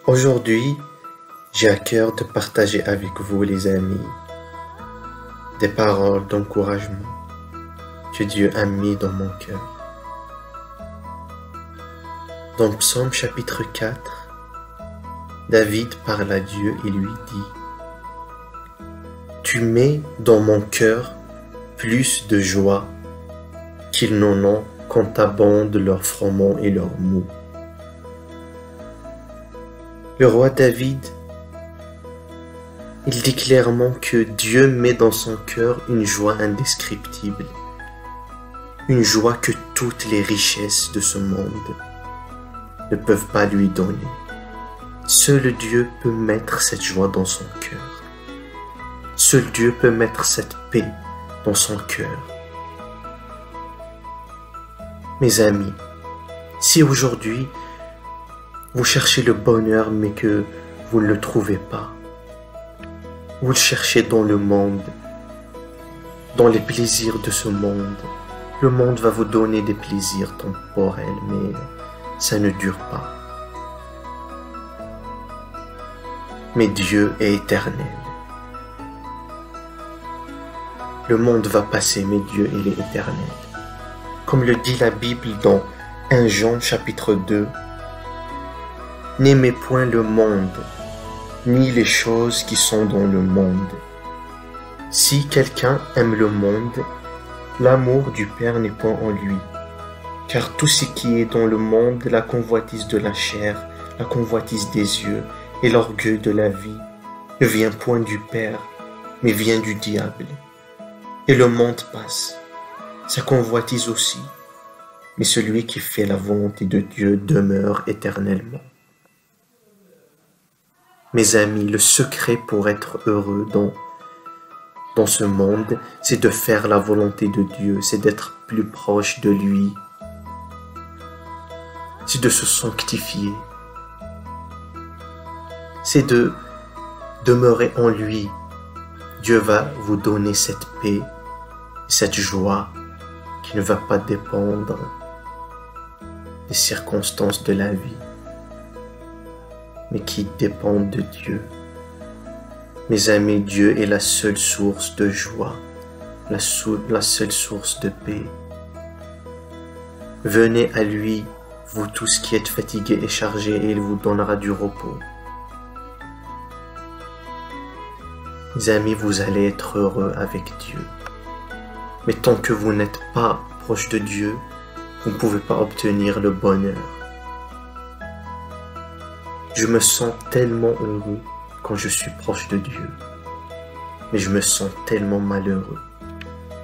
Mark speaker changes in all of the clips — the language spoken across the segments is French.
Speaker 1: Aujourd'hui, j'ai à cœur de partager avec vous, les amis, des paroles d'encouragement que Dieu a mis dans mon cœur. Dans Psaume chapitre 4, David parle à Dieu et lui dit: « Tu mets dans mon cœur plus de joie qu'ils n'en ont quand abondent leurs froment et leurs maux. » Le roi David, il dit clairement que Dieu met dans son cœur une joie indescriptible, une joie que toutes les richesses de ce monde ne peuvent pas lui donner. Seul Dieu peut mettre cette joie dans son cœur. Seul Dieu peut mettre cette paix dans son cœur. Mes amis, si aujourd'hui vous cherchez le bonheur mais que vous ne le trouvez pas, vous le cherchez dans le monde, dans les plaisirs de ce monde, le monde va vous donner des plaisirs temporels, mais ça ne dure pas. Mais Dieu est éternel. Le monde va passer, mais Dieu, il est éternel. Comme le dit la Bible dans 1 Jean chapitre 2, « N'aimez point le monde, ni les choses qui sont dans le monde. Si quelqu'un aime le monde, l'amour du Père n'est point en lui. Car tout ce qui est dans le monde, la convoitise de la chair, la convoitise des yeux et l'orgueil de la vie, ne vient point du Père, mais vient du diable. Et le monde passe, sa convoitise aussi, mais celui qui fait la volonté de Dieu demeure éternellement. » Mes amis, le secret pour être heureux dans ce monde, c'est de faire la volonté de Dieu, c'est d'être plus proche de lui, c'est de se sanctifier, c'est de demeurer en lui. Dieu va vous donner cette paix, cette joie qui ne va pas dépendre des circonstances de la vie, mais qui dépendent de Dieu. Mes amis, Dieu est la seule source de joie, la seule source de paix. Venez à lui, vous tous qui êtes fatigués et chargés, et il vous donnera du repos. Mes amis, vous allez être heureux avec Dieu. Mais tant que vous n'êtes pas proche de Dieu, vous ne pouvez pas obtenir le bonheur. Je me sens tellement heureux quand je suis proche de Dieu, mais je me sens tellement malheureux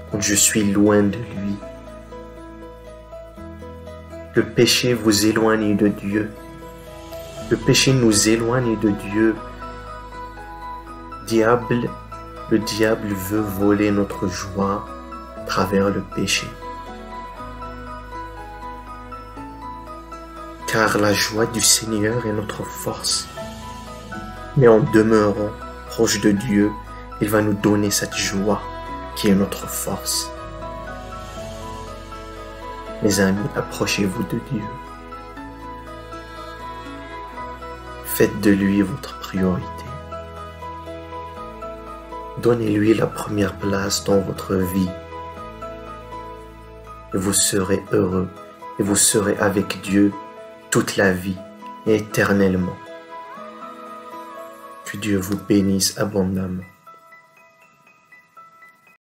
Speaker 1: quand je suis loin de lui. Le péché vous éloigne de Dieu. Le péché nous éloigne de Dieu. Le diable veut voler notre joie à travers le péché. Car la joie du Seigneur est notre force. Mais en demeurant proche de Dieu, il va nous donner cette joie qui est notre force. Mes amis, approchez-vous de Dieu. Faites de lui votre priorité. Donnez-lui la première place dans votre vie. Et vous serez heureux et vous serez avec Dieu toute la vie et éternellement. Que Dieu vous bénisse abondamment.